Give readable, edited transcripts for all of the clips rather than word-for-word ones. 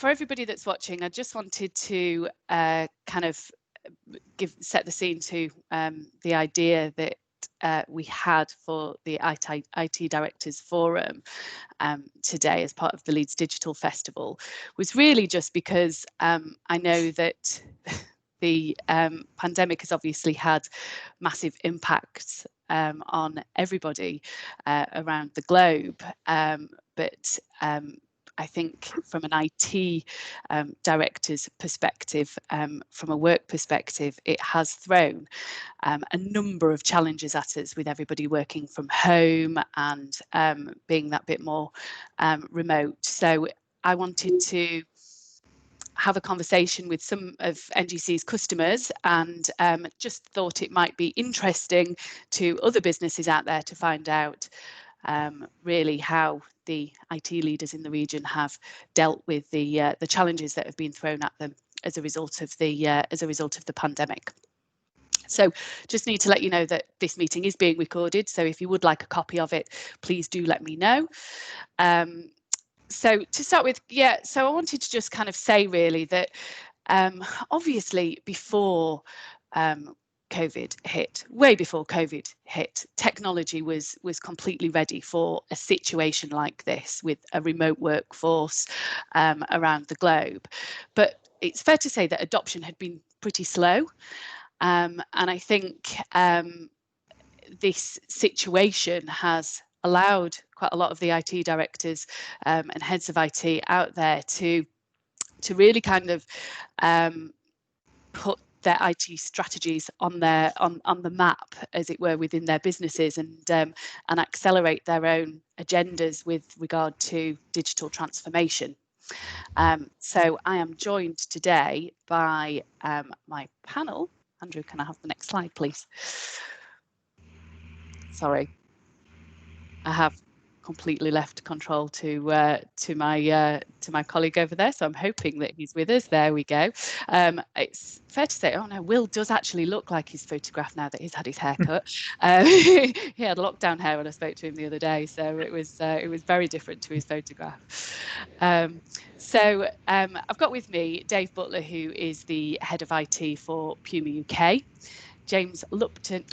for everybody that's watching, I just wanted to kind of set the scene to the idea that we had for the IT Directors Forum today as part of the Leeds Digital Festival was really just because I know that the pandemic has obviously had massive impacts on everybody around the globe, but I think from an IT director's perspective, from a work perspective, it has thrown a number of challenges at us with everybody working from home and being that bit more remote. So I wanted to have a conversation with some of NGC's customers and just thought it might be interesting to other businesses out there to find out really how the IT leaders in the region have dealt with the challenges that have been thrown at them as a result of the pandemic. So just need to let you know that this meeting is being recorded. So if you would like a copy of it, please do let me know. So to start with, so I wanted to just kind of say really that obviously before COVID hit, way before COVID hit, technology was completely ready for a situation like this with a remote workforce around the globe. But it's fair to say that adoption had been pretty slow. And I think this situation has allowed quite a lot of the IT directors and heads of IT out there to really kind of put their IT strategies on the map, as it were, within their businesses and accelerate their own agendas with regard to digital transformation. So I am joined today by my panel. Andrew, can I have the next slide, please? Sorry, I have completely left control to my colleague over there, so I'm hoping that he's with us. There we go. It's fair to say, oh no, Will does actually look like his photograph now that he's had his haircut. He had lockdown hair when I spoke to him the other day, so it was very different to his photograph. So I've got with me Dave Butler, who is the head of IT for Puma UK. James Lupton,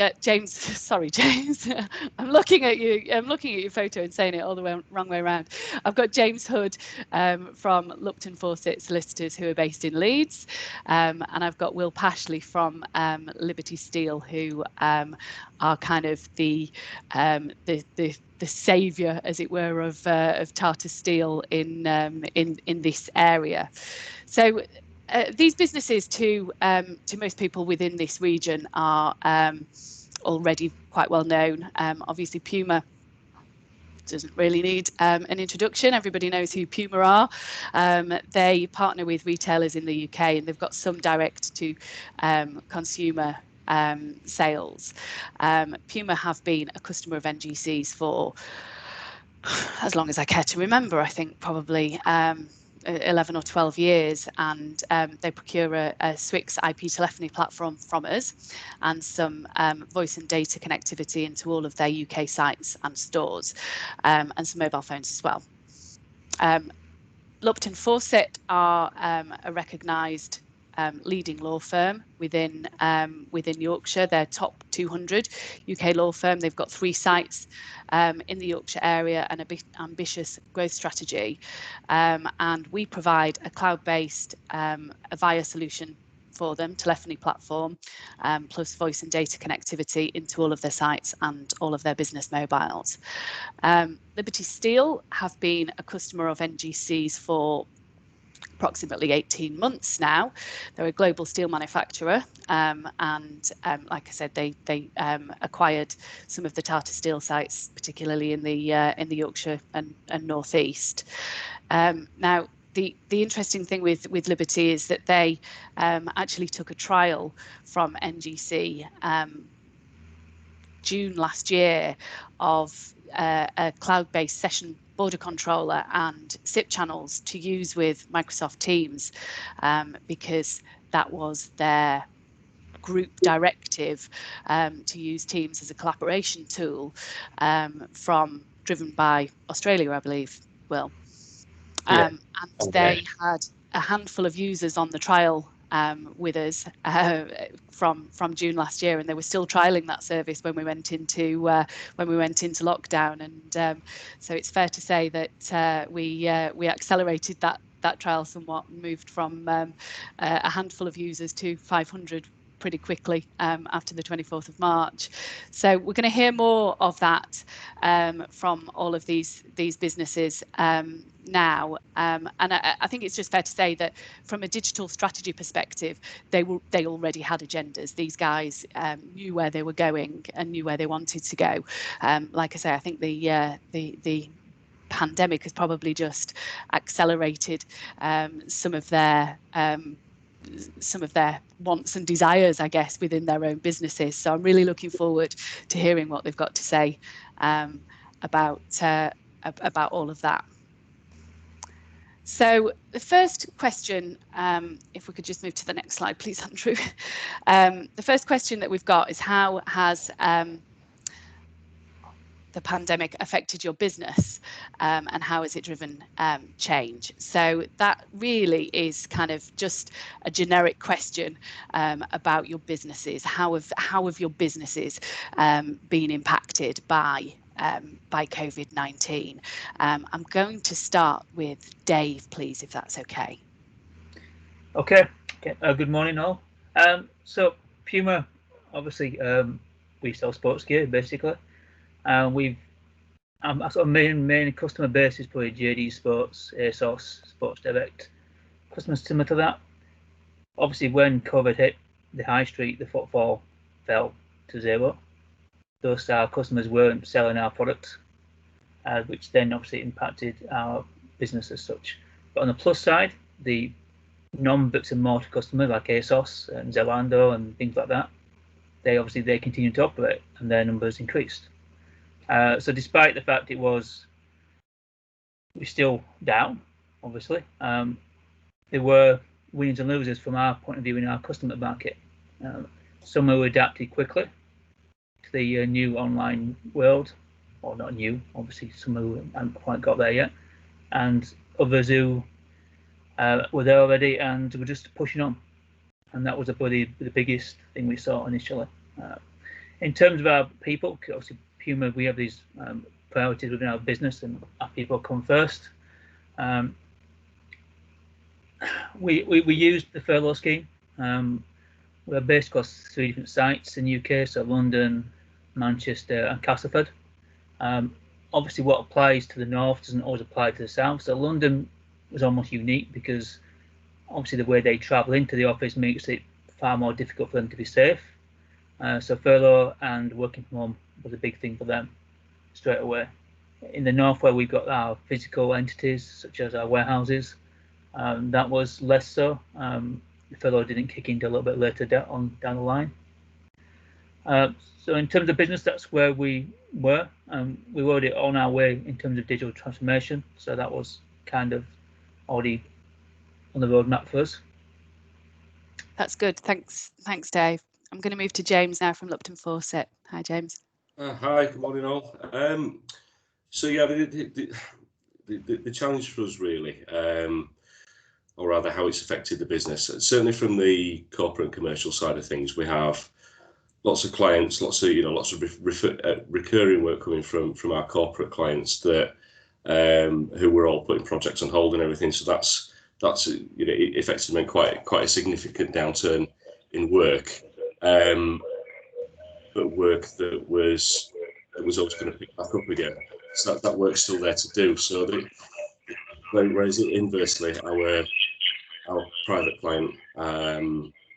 sorry, James, I'm looking at your photo and saying it all the wrong way around. I've got James Hood from Lupton Fawcett Solicitors, who are based in Leeds, and I've got Will Pashley from Liberty Steel, who are kind of the saviour, as it were, of Tata Steel in this area. So. These businesses, to most people within this region, are already quite well known. Obviously, Puma doesn't really need an introduction. Everybody knows who Puma are. They partner with retailers in the UK, and they've got some direct to consumer sales. Puma have been a customer of NGC's for as long as I care to remember. I think probably 11 or 12 years, and they procure a Swix IP telephony platform from us and some voice and data connectivity into all of their UK sites and stores, and some mobile phones as well. Lupton Fawcett are a recognised leading law firm within Yorkshire. They're top 200 UK law firm. They've got 3 sites in the Yorkshire area and a big ambitious growth strategy. And we provide a cloud-based Avaya solution for them, telephony platform, plus voice and data connectivity into all of their sites and all of their business mobiles. Liberty Steel have been a customer of NGC's for approximately 18 months now. They're a global steel manufacturer, and like I said, they acquired some of the Tata Steel sites, particularly in the Yorkshire and North East. Now, the interesting thing with Liberty is that they actually took a trial from NGC June last year of a cloud-based session border controller and SIP channels to use with Microsoft Teams, because that was their group directive to use Teams as a collaboration tool, driven by Australia, I believe, Will. And they had a handful of users on the trial with us from June last year, and they were still trialing that service when we went into lockdown. And so it's fair to say that we accelerated that trial somewhat, and moved from a handful of users to 500 pretty quickly after the 24th of March. So we're going to hear more of that from all of these businesses now, and I think it's just fair to say that from a digital strategy perspective, they already had agendas. These guys knew where they were going and knew where they wanted to go. Like I say, I think the pandemic has probably just accelerated some of their wants and desires, I guess, within their own businesses. So I'm really looking forward to hearing what they've got to say about all of that. So the first question, if we could just move to the next slide, please, Andrew. The first question that we've got is, how has the pandemic affected your business, and how has it driven change? So that really is kind of just a generic question about your businesses. How have your businesses been impacted by COVID-19? I'm going to start with Dave, please, if that's okay. Okay. Good morning, all. So Puma, obviously, we sell sports gear basically. Our sort of main customer base is probably JD Sports, ASOS, Sports Direct, customers similar to that. Obviously, when COVID hit, the high street, the footfall fell to zero. Those our customers weren't selling our products, which then obviously impacted our business as such. But on the plus side, the non-bricks and mortar customers like ASOS and Zalando and things like that, they continued to operate and their numbers increased. So despite the fact we're still down, obviously, there were winners and losers from our point of view in our customer market. Some who adapted quickly to the new online world, or not new, obviously some who haven't quite got there yet, and others who were there already and were just pushing on. And that was probably the biggest thing we saw initially. In terms of our people, obviously Puma, we have these priorities within our business, and our people come first. We used the furlough scheme. We're based across 3 different sites in the UK, so London, Manchester and Castleford. Obviously what applies to the north doesn't always apply to the south, so London was almost unique because obviously the way they travel into the office makes it far more difficult for them to be safe. So furlough and working from home was a big thing for them straight away. In the north, where we've got our physical entities such as our warehouses, that was less so. The furlough didn't kick in a little bit later down the line. So in terms of business, that's where we were. We were already on our way in terms of digital transformation, so that was kind of already on the roadmap for us. That's good. Thanks, Dave. I'm going to move to James now from Lupton Fawcett. Hi, James. Hi, good morning, all. So yeah, the challenge for us really, or rather how it's affected the business, certainly from the corporate and commercial side of things, we have lots of clients, lots of recurring work coming from our corporate clients that who were all putting projects on hold and everything. So that's it effectively meant quite a significant downturn in work. But work that was always going to pick back up again. So that work's still there to do. So whereas inversely, our private client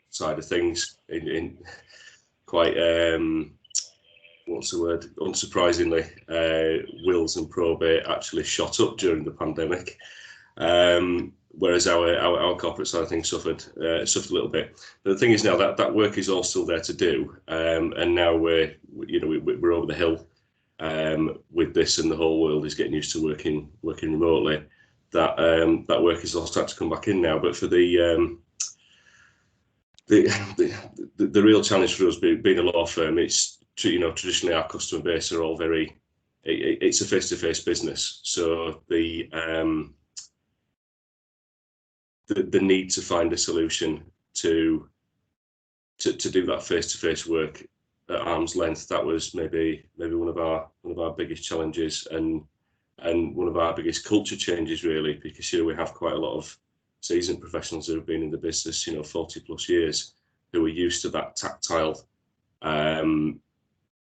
side of things, in quite what's the word? Unsurprisingly, wills and probate actually shot up during the pandemic. Whereas our corporate side of things suffered a little bit. But the thing is now that work is all still there to do, and now we're over the hill with this, and the whole world is getting used to working remotely. That work is all starting to come back in now. But for the real challenge for us being a law firm, it's traditionally our customer base are all it's a face-to-face business, so the the need to find a solution to do that face-to-face work at arm's length. That was maybe one of our biggest challenges, and one of our biggest culture changes, really, because we have quite a lot of seasoned professionals who have been in the business 40+ years, who are used to that tactile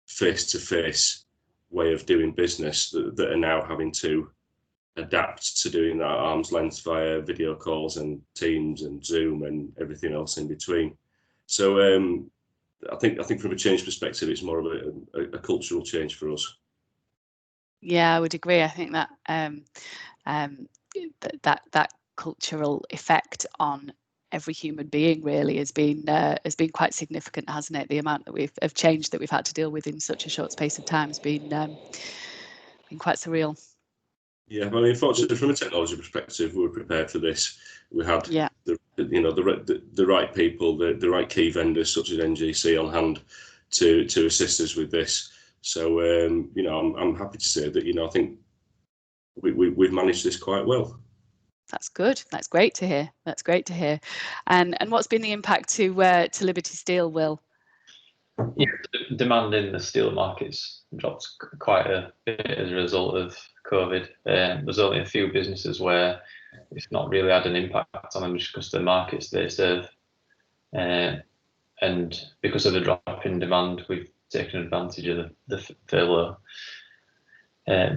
face-to-face way of doing business, that are now having to adapt to doing that at arm's length via video calls and Teams and Zoom and everything else in between. So I think from a change perspective, it's more of a cultural change for us. Yeah, I would agree. I think that that cultural effect on every human being really has been quite significant, hasn't it? The amount that of change that we've had to deal with in such a short space of time has been quite surreal. Yeah, I mean, fortunately, from a technology perspective, we were prepared for this. We had the right people, the right key vendors such as NGC on hand to assist us with this. So I'm happy to say that I think we've managed this quite well. That's good. That's great to hear. That's great to hear. And what's been the impact to Liberty Steel, Will? Yeah, demand in the steel markets dropped quite a bit as a result of COVID. There's only a few businesses where it's not really had an impact on them just because of the markets they serve. And because of the drop in demand, we've taken advantage of the furlough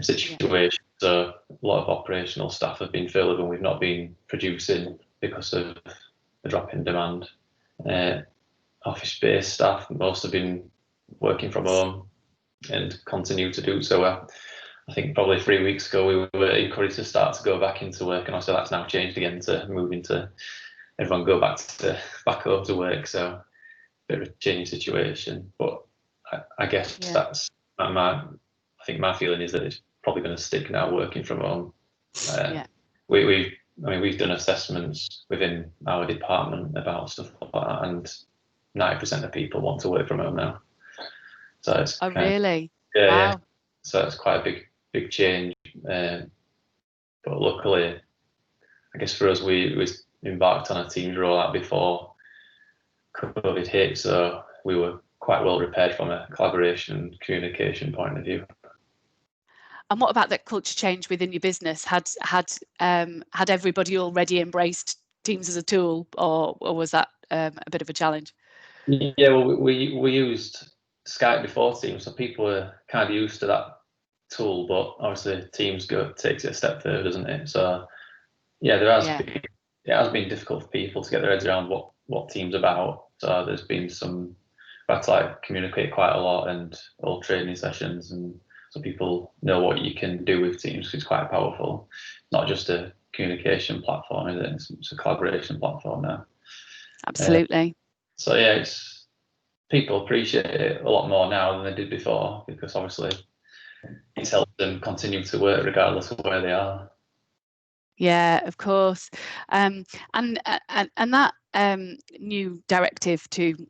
situation. So a lot of operational staff have been furloughed and we've not been producing because of the drop in demand. Office-based staff, most have been working from home and continue to do so. I think probably 3 weeks ago we were encouraged to start to go back into work, and also that's now changed again to moving to everyone go back home to work. So a bit of a changing situation, but I guess that's I think my feeling is that it's probably going to stick now, working from home. We've done assessments within our department about stuff like that, and 90% of people want to work from home now. So it's really? Yeah, wow. Yeah. So it's quite a big change. But luckily, I guess for us, we embarked on a Teams rollout before COVID hit, so we were quite well prepared from a collaboration and communication point of view. And what about that culture change within your business? Had everybody already embraced Teams as a tool, or was that a bit of a challenge? Yeah, well, we used Skype before Teams, so people were kind of used to that tool. But obviously, Teams takes it a step further, doesn't it? So yeah, it has been difficult for people to get their heads around what Teams about. So there's been we've had to communicate quite a lot and all training sessions, and so people know what you can do with Teams. It's quite powerful. It's not just a communication platform, is it? It's a collaboration platform now. Absolutely. So yeah, people appreciate it a lot more now than they did before, because obviously it's helped them continue to work regardless of where they are. Yeah, of course. And that new directive to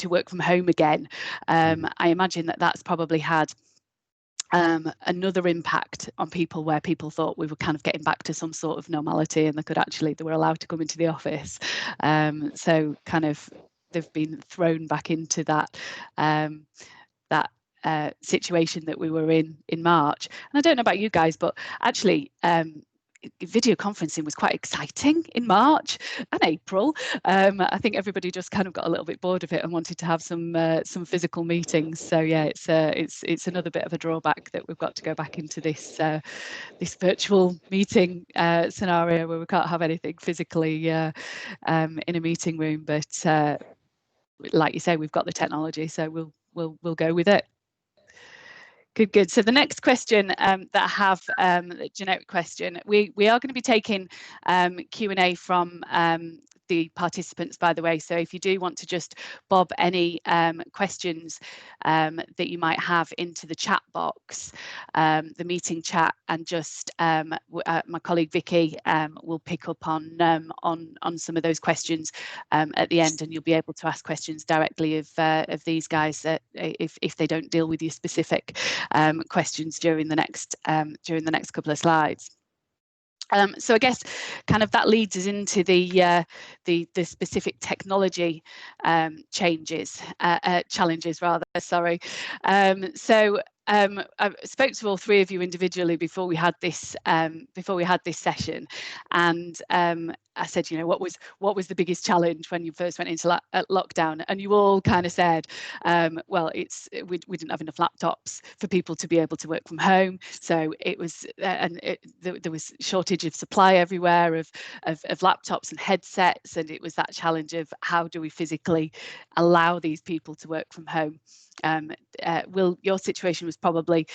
work from home again, I imagine that's probably had another impact on people, where people thought we were kind of getting back to some sort of normality and they were allowed to come into the office. So kind of they've been thrown back into that situation that we were in March. And I don't know about you guys, but actually video conferencing was quite exciting in March and April. I think everybody just kind of got a little bit bored of it and wanted to have some physical meetings. So yeah, it's another bit of a drawback that we've got to go back into this virtual meeting scenario where we can't have anything physically in a meeting room. But like you say, we've got the technology, so we'll go with it. Good. So the next question that I have, a generic question, we are going to be taking Q&A from the participants, by the way. So if you do want to just bob any questions that you might have into the chat box, the meeting chat, and just my colleague Vicky will pick up on some of those questions at the end, and you'll be able to ask questions directly of these guys if they don't deal with your specific questions during the next couple of slides. So I guess kind of that leads us into the specific technology challenges rather. Sorry. I spoke to all three of you individually before we had this session, and I said, you know, what was the biggest challenge when you first went into lockdown? And you all kind of said, well, we didn't have enough laptops for people to be able to work from home, so it was there was shortage of supply everywhere of laptops and headsets, and it was that challenge of how do we physically allow these people to work from home. Will, your situation was probably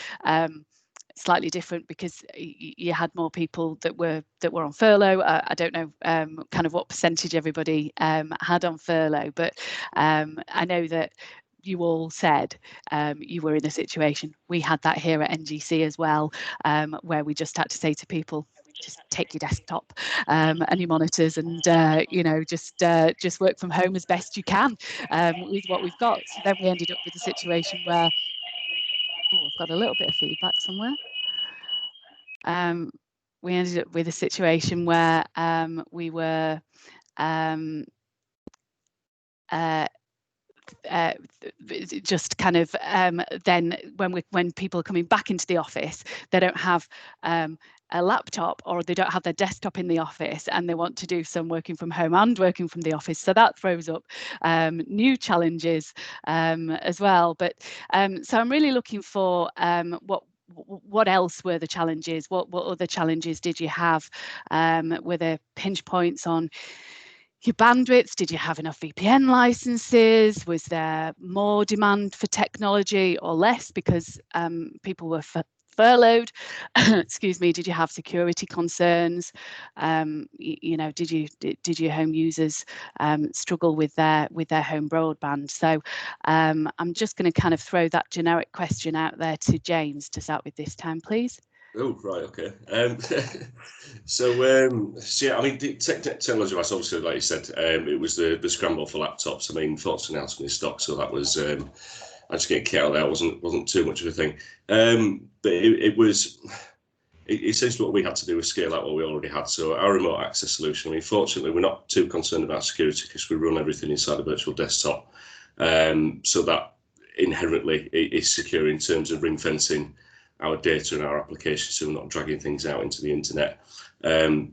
slightly different because you had more people that were on furlough. I don't know kind of what percentage everybody had on furlough, but I know that you all said you were in a situation. We had that here at NGC as well, where we just had to say to people, just take your desktop and your monitors and you know, just work from home as best you can with what we've got. So then we ended up with a situation where, oh, I've got a little bit of feedback somewhere. We ended up with a situation where we were just kind of then when people are coming back into the office, they don't have a laptop, or they don't have their desktop in the office, and they want to do some working from home and working from the office. So that throws up new challenges as well. But so I'm really looking for what else were the challenges? What other challenges did you have? Were there pinch points on your bandwidth? Did you have enough VPN licenses? Was there more demand for technology or less because people were furloughed? Excuse me. Did you have security concerns? You know, did your home users struggle with their home broadband? So I'm just going to kind of throw that generic question out there to James to start with this time, please. Oh, right, okay. So yeah, I mean, technology wise, obviously, like you said, it was the scramble for laptops. I mean, fortunately, I had some in stock, so that was I just get kit out there. Wasn't too much of a thing. But it was essentially what we had to do was scale out what we already had. So our remote access solution. I mean, fortunately, we're not too concerned about security because we run everything inside a virtual desktop. So that inherently is secure in terms of ring fencing our data and our applications, so we're not dragging things out into the internet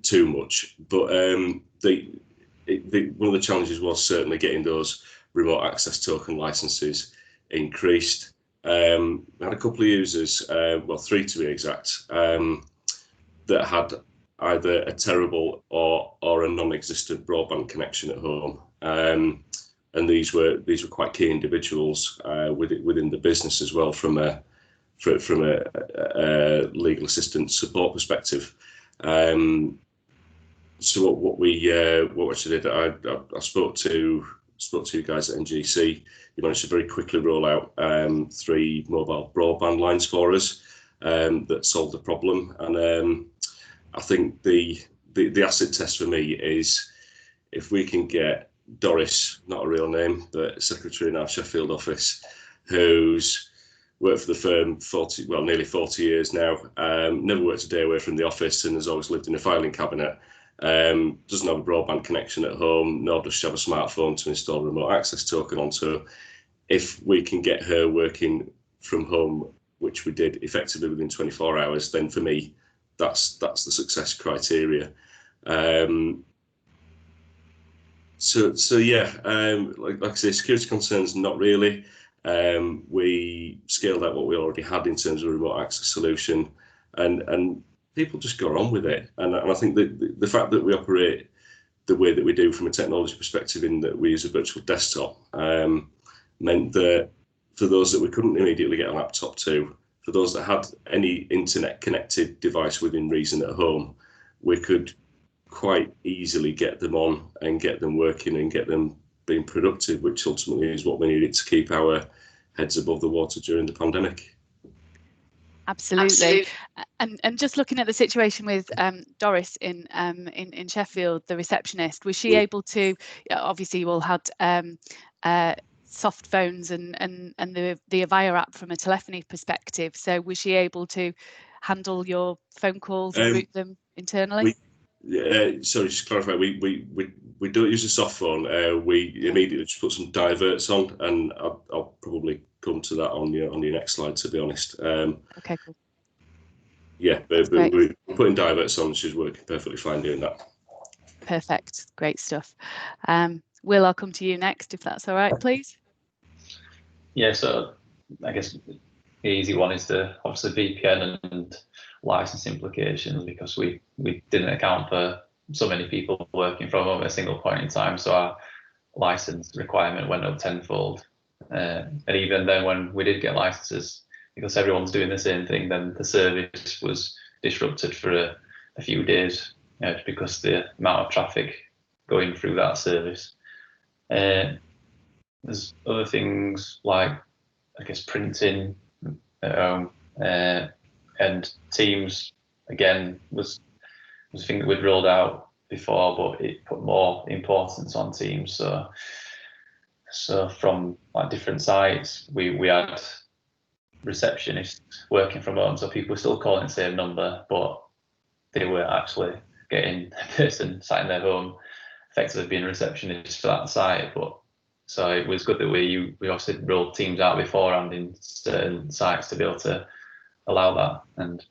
too much. But one of the challenges was certainly getting those remote access token licenses increased. We had a couple of users, well, 3 to be exact, that had either a terrible or a non-existent broadband connection at home. And these were quite key individuals within the business as well, from a legal assistance support perspective. So what we actually did, I spoke to you guys at NGC. You managed to very quickly roll out 3 mobile broadband lines for us that solved the problem. And I think the acid test for me is if we can get Doris, not a real name, but secretary in our Sheffield office, who's worked for the firm nearly 40 years now, never worked a day away from the office, and has always lived in a filing cabinet, doesn't have a broadband connection at home, nor does she have a smartphone to install a remote access token onto. If we can get her working from home, which we did effectively within 24 hours, then for me, that's the success criteria. So yeah, like I say, security concerns, not really. We scaled out what we already had in terms of a remote access solution, and people just got on with it. And I think that the fact that we operate the way that we do from a technology perspective, in that we use a virtual desktop, meant that for those that we couldn't immediately get a laptop to, for those that had any internet connected device within reason at home, we could quite easily get them on and get them working and get them being productive, which ultimately is what we needed to keep our heads above the water during the pandemic. Absolutely. And just looking at the situation with Doris in Sheffield, the receptionist, was she able to? Obviously, you all had soft phones and the Avaya app from a telephony perspective. So was she able to handle your phone calls and route them? internally? Sorry, just to clarify, we don't use a soft phone. We immediately just put some diverts on, and I'll probably come to that on your next slide, to be honest. Okay, cool. Yeah, but we're putting diverts on. She's working perfectly fine doing that. Perfect, great stuff. Will, I'll come to you next, if that's all right, please. Yeah, so I guess the easy one is the obviously VPN and license implications, because we didn't account for so many people working from home at a single point in time, so our license requirement went up tenfold. And even then, when we did get licenses, because everyone's doing the same thing, then the service was disrupted for a few days, because the amount of traffic going through that service. There's other things like, I guess, printing at home, and Teams again was a thing that we'd rolled out before, but it put more importance on Teams. So from like different sites, we had receptionists working from home, so people were still calling the same number, but they were actually getting a person sat in their home effectively being a receptionist for that site. But so it was good that we obviously rolled Teams out beforehand in certain sites to be able to allow that. And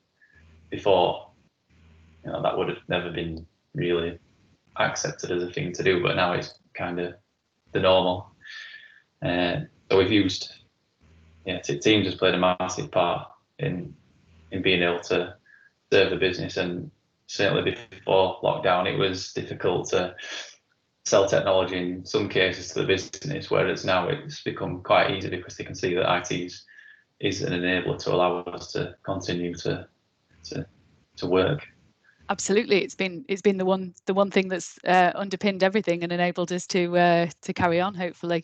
before, that would have never been really accepted as a thing to do, but now it's kind of the normal. So we've used, Teams has played a massive part in being able to serve the business, and certainly before lockdown, it was difficult to sell technology in some cases to the business, whereas now it's become quite easy because they can see that IT is an enabler to allow us to continue to work. Absolutely, it's been the one thing that's underpinned everything and enabled us to carry on, hopefully,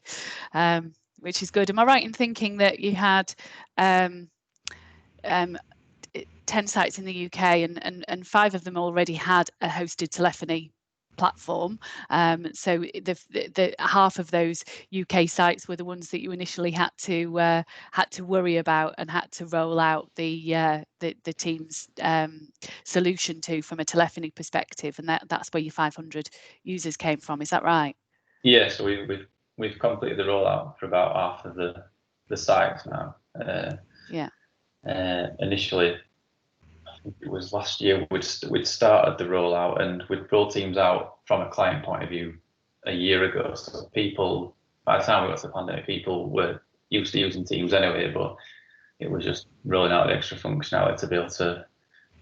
which is good. Am I right in thinking that you had 10 sites in the UK and 5 of them already had a hosted telephony platform? So the half of those UK sites were the ones that you initially had to worry about and had to roll out the Teams solution to from a telephony perspective, and that's where your 500 users came from. Is that right? Yeah, so we've completed the rollout for about half of the sites now. Initially, it was last year we'd started the rollout, and we'd rolled Teams out from a client point of view a year ago. So people, by the time we got to the pandemic, people were used to using Teams anyway, but it was just rolling out the extra functionality to be able to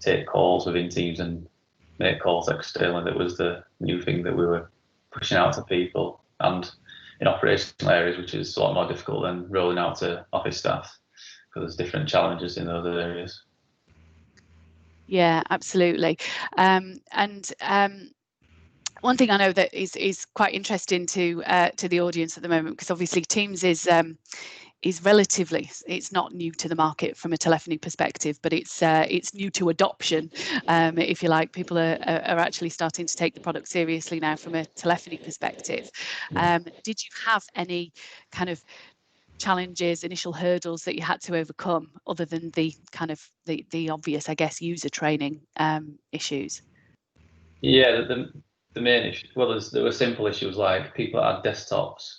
take calls within Teams and make calls externally. That was the new thing that we were pushing out to people, and in operational areas, which is a lot more difficult than rolling out to office staff, because there's different challenges in those areas. Yeah, absolutely. One thing I know that is quite interesting to the audience at the moment, because obviously Teams is relatively, it's not new to the market from a telephony perspective, but it's new to adoption, if you like. People are actually starting to take the product seriously now from a telephony perspective. Did you have any kind of challenges, initial hurdles that you had to overcome, other than the kind of the obvious, I guess, user training issues? Yeah, the main issue, well, there were simple issues like people that had desktops,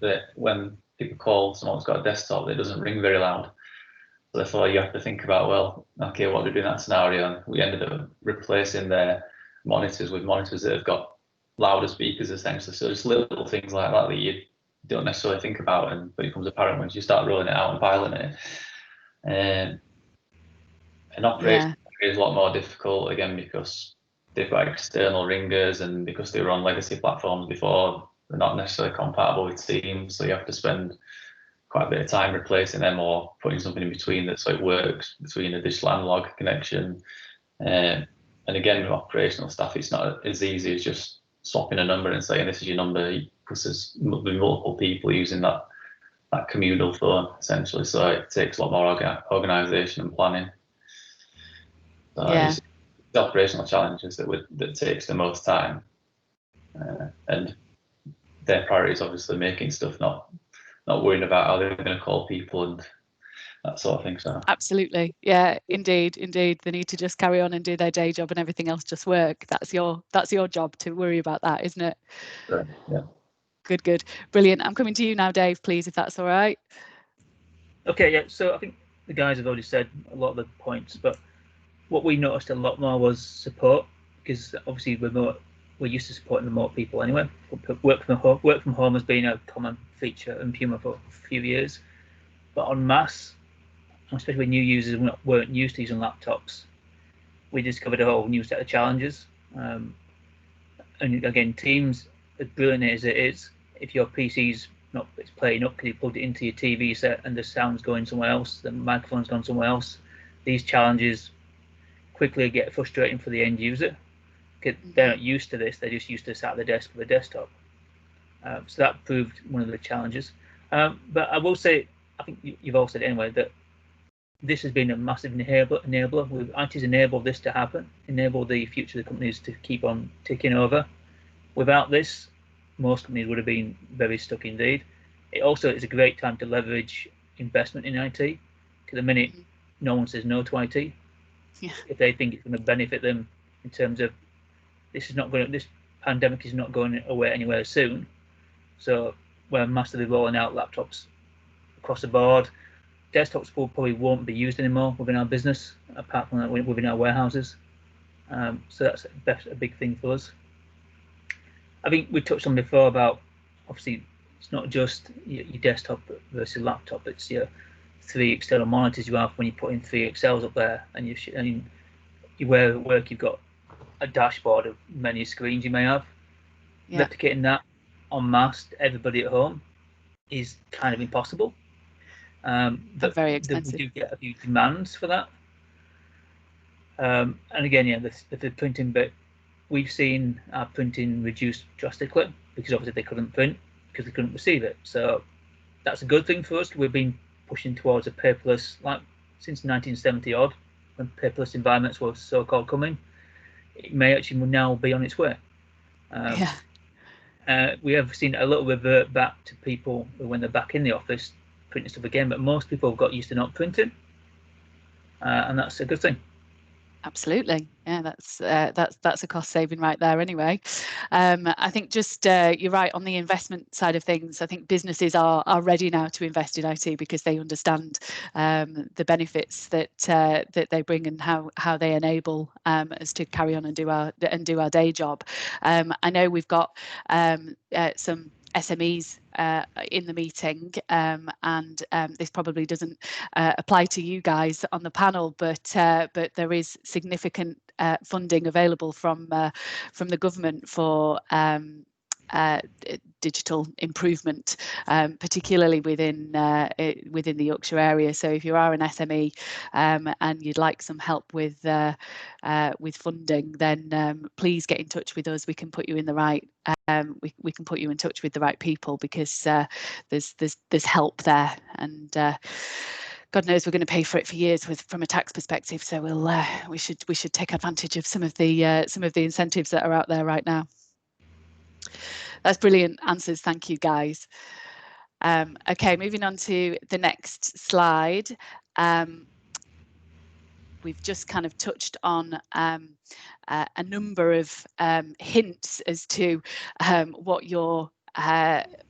that when people call someone's got a desktop, it doesn't ring very loud. So therefore you have to think about, well, okay, what do we do in that scenario? And we ended up replacing their monitors with monitors that have got louder speakers, essentially. So just little things like that you don't necessarily think about, but it becomes apparent once you start rolling it out and piloting it. And operation is a lot more difficult, again, because they've got external ringers, and because they were on legacy platforms before, they're not necessarily compatible with Teams, so you have to spend quite a bit of time replacing them or putting something in between that so it works between a digital analog connection. And again, with operational stuff, it's not as easy as just swapping a number and saying this is your number, because there's multiple people using that communal phone, essentially, so it takes a lot more organisation and planning. So it's the operational challenges that takes the most time, and their priority is obviously making stuff, not worrying about how they're going to call people and that sort of thing. So absolutely, yeah, indeed. They need to just carry on and do their day job, and everything else just work. That's your job to worry about that, isn't it? right. Yeah. Good, brilliant. I'm coming to you now, Dave, please, if that's all right. Okay, yeah. So I think the guys have already said a lot of the points, but what we noticed a lot more was support, because obviously we're used to supporting remote people anyway. Work from home has been a common feature in Puma for a few years, but en masse, especially when new users weren't used to using laptops, we discovered a whole new set of challenges. And again, Teams, as brilliant as it is, if your PC's not playing up because you plugged it into your TV set and the sound's going somewhere else, the microphone's gone somewhere else, these challenges quickly get frustrating for the end user. They're not used to this, they're just used to sat at the desk with a desktop. So that proved one of the challenges. But I will say, I think you've all said anyway, that this has been a massive enabler. IT's enabled this to happen, enabled the future of the companies to keep on ticking over. Without this, most companies would have been very stuck indeed. It also is a great time to leverage investment in IT, because at the minute, no one says no to IT. Yeah. If they think it's going to benefit them in terms of this pandemic is not going away anywhere soon. So we're massively rolling out laptops across the board. Desktops probably won't be used anymore within our business, apart from that within our warehouses. So that's a big thing for us. I think we touched on before about, obviously, it's not just your desktop versus laptop. It's your 3 external monitors you have when you put in 3 Excels up there, and you work. You've got a dashboard of many screens you may have. Yeah. Replicating that en masse to everybody at home is kind of impossible. But very expensive. We do get a few demands for that. And again, yeah, the printing bit, we've seen our printing reduced drastically because obviously they couldn't print because they couldn't receive it. So that's a good thing for us. We've been pushing towards a paperless, like since 1970 odd, when paperless environments were so-called coming. It may actually now be on its way. We have seen a little revert back to people when they're back in the office printing stuff again, but most people have got used to not printing, and that's a good thing. Absolutely, yeah, that's a cost saving right there anyway. I think just you're right on the investment side of things. I think businesses are ready now to invest in IT because they understand the benefits that they bring and how they enable us to carry on and do our day job. I know we've got some SMEs in the meeting, and this probably doesn't apply to you guys on the panel, but there is significant funding available from the government for digital improvement, particularly within the Yorkshire area. So if you are an SME and you'd like some help with funding, then please get in touch with us. We can put you in the right. We can put you in touch with the right people, because there's help there, and God knows we're going to pay for it for years from a tax perspective. So we should take advantage of some of the incentives that are out there right now. That's brilliant answers. Thank you, guys. Okay, moving on to the next slide. We've just kind of touched on a number of hints as to what your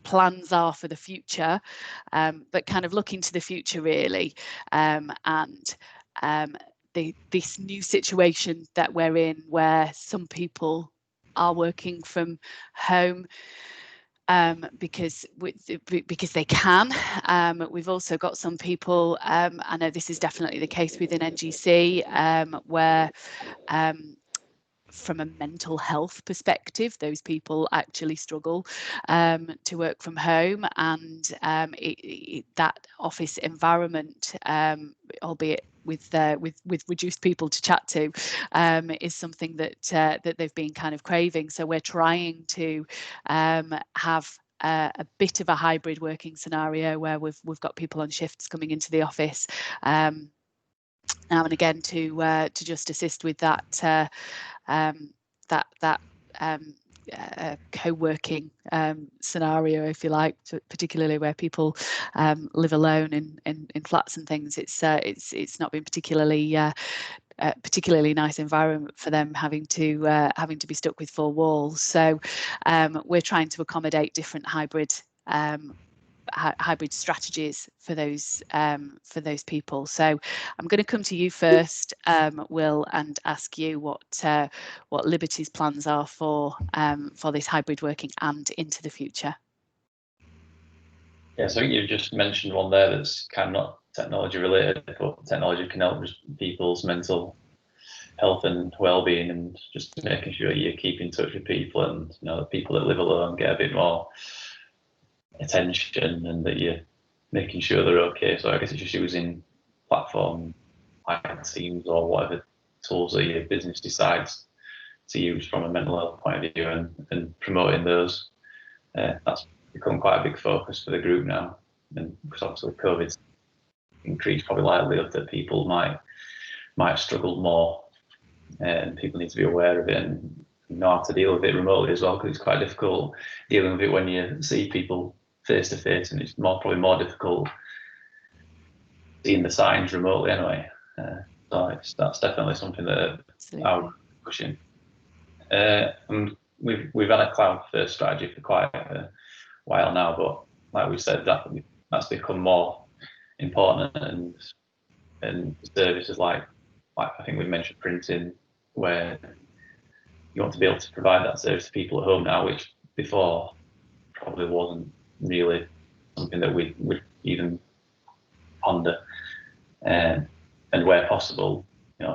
plans are for the future, but kind of looking to the future really, and this new situation that we're in, where some people are working from home because they can. We've also got some people, I know this is definitely the case within NGC, where from a mental health perspective, those people actually struggle to work from home, and that office environment, albeit with reduced people to chat to, is something that they've been kind of craving. So we're trying to have a bit of a hybrid working scenario where we've got people on shifts coming into the office now and again to just assist with that co-working scenario, if you like, particularly where people live alone in flats and things. It's not been particularly nice environment for them, having to be stuck with four walls. So we're trying to accommodate different hybrid strategies for those people. So I'm going to come to you first, Will, and ask you what Liberty's plans are for this hybrid working and into the future. Yeah, so you just mentioned one there that's kind of not technology related, but technology can help people's mental health and well-being, and just making sure you keep in touch with people, and the people that live alone get a bit more attention, and that you're making sure they're okay. So I guess it's just using platform like Teams or whatever tools that your business decides to use from a mental health point of view, and promoting those. That's become quite a big focus for the group now, and because obviously COVID's increased probably likelihood that people might struggle more, and people need to be aware of it and know how to deal with it remotely as well, because it's quite difficult dealing with it when you see people face to face, and it's probably more difficult seeing the signs remotely anyway. So that's definitely something that I'm pushing. And we've had a cloud first strategy for quite a while now, but like we said, that's become more important, and services like I think we mentioned printing, where you want to be able to provide that service to people at home now, which before probably wasn't really something that we even ponder, and where possible,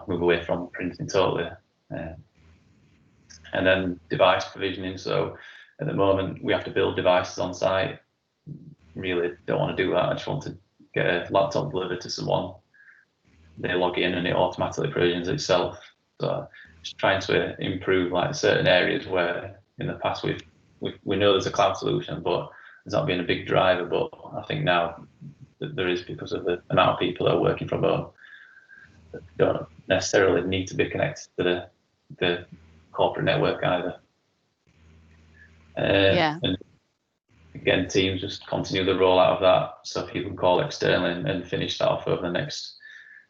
move away from printing totally. And then device provisioning. So at the moment we have to build devices on site. Really don't want to do that. I just want to get a laptop delivered to someone, they log in and it automatically provisions itself. So just trying to improve like certain areas where in the past we know there's a cloud solution, but there's not been a big driver. But I think now that there is, because of the amount of people that are working from home that don't necessarily need to be connected to the corporate network either. And again, Teams just continue the rollout of that, so people can call externally and finish that off over the next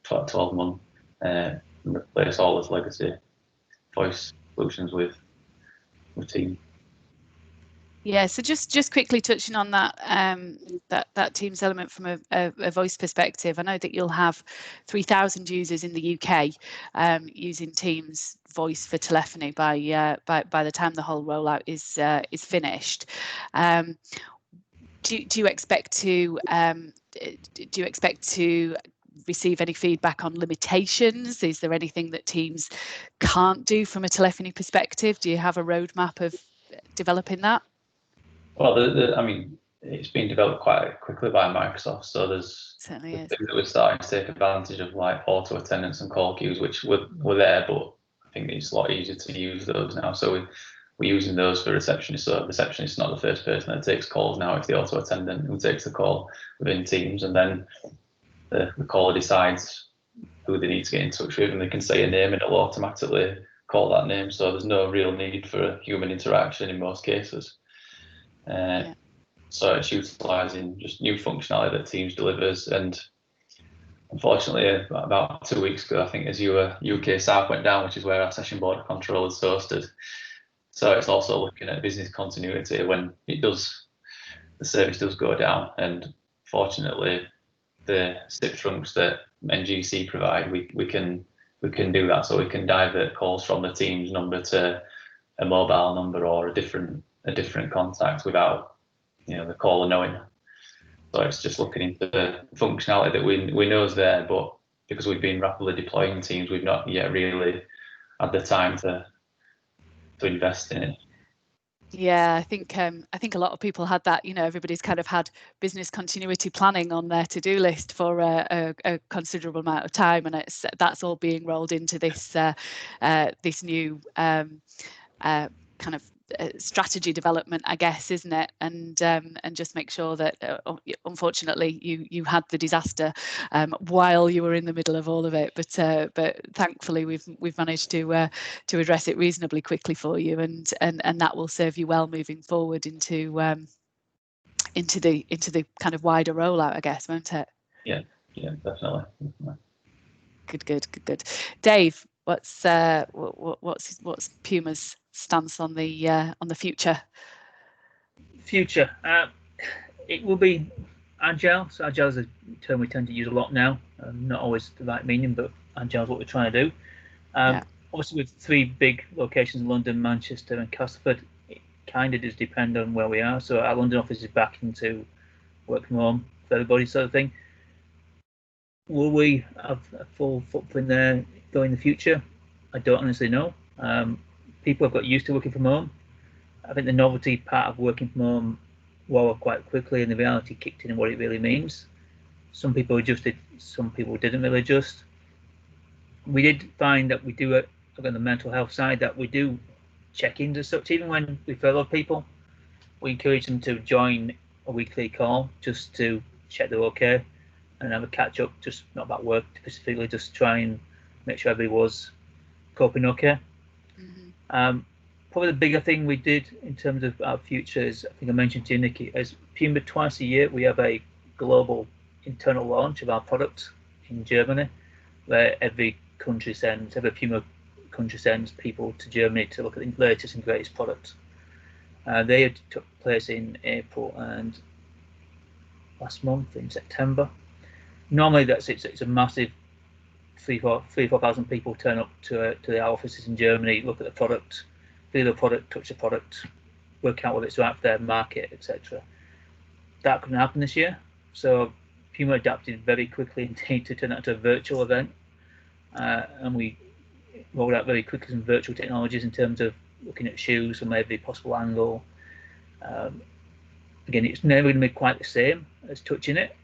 12 months, and replace all those legacy voice solutions with Teams. Yeah, so just quickly touching on that that Teams element from a voice perspective, I know that you'll have 3,000 users in the UK using Teams voice for telephony by the time the whole rollout is finished. Do you expect to receive any feedback on limitations? Is there anything that Teams can't do from a telephony perspective? Do you have a roadmap of developing that? Well, I mean, it's been developed quite quickly by Microsoft, so there's things that we're starting to take advantage of, like auto attendance and call queues, which were there, but I think it's a lot easier to use those now. So we're using those for receptionists. So receptionist is not the first person that takes calls now. It's the auto attendant who takes the call within Teams, and then the caller decides who they need to get in touch with, and they can say a name and it'll automatically call that name. So there's no real need for human interaction in most cases. So it's utilising just new functionality that Teams delivers. And unfortunately, about 2 weeks ago, I think Azure UK South went down, which is where our session border control is hosted. So it's also looking at business continuity when the service does go down. And fortunately, the SIP trunks that NGC provide, we can do that. So we can divert calls from the Teams number to a mobile number or a different contact without the caller knowing. So it's just looking into the functionality that we know is there, but because we've been rapidly deploying Teams, we've not yet really had the time to invest in it. Yeah, I think a lot of people had that. Everybody's kind of had business continuity planning on their to-do list for a considerable amount of time, and that's all being rolled into this this new kind of strategy development, I guess, isn't it? And just make sure that unfortunately you had the disaster while you were in the middle of all of it, but thankfully we've managed to address it reasonably quickly for you, and that will serve you well moving forward into the kind of wider rollout, I guess, won't it? Yeah, definitely. Good. Dave, what's Puma's stance on the future? It will be agile. So agile is a term we tend to use a lot now. Not always the right meaning, but agile is what we're trying to do. Obviously, with 3 big locations, London, Manchester and Castleford, it kind of does depend on where we are. So our London office is back into work from home for everybody, sort of thing. Will we have a full footprint there going in the future? I don't honestly know. People have got used to working from home. I think the novelty part of working from home wore off quite quickly, and the reality kicked in what it really means. Some people adjusted, some people didn't really adjust. We did find that we do, on the mental health side, that we do check-ins as such. Even when we furlough people, we encourage them to join a weekly call just to check they're okay and have a catch up, just not about work specifically, just try and make sure everybody was coping okay. Probably the bigger thing we did in terms of our future is, I think I mentioned to you, Nikki, as Puma twice a year, we have a global internal launch of our product in Germany, where every Puma country sends people to Germany to look at the latest and greatest products. They took place in April and last month in September. Normally it's a massive 3,000-4,000 people turn up to our offices in Germany, look at the product, feel the product, touch the product, work out whether it's right for their market, etc. That couldn't happen this year, so Puma adapted very quickly indeed to turn that into a virtual event, and we rolled out very quickly some virtual technologies in terms of looking at shoes from every possible angle. Again, it's never going to be quite the same as touching it,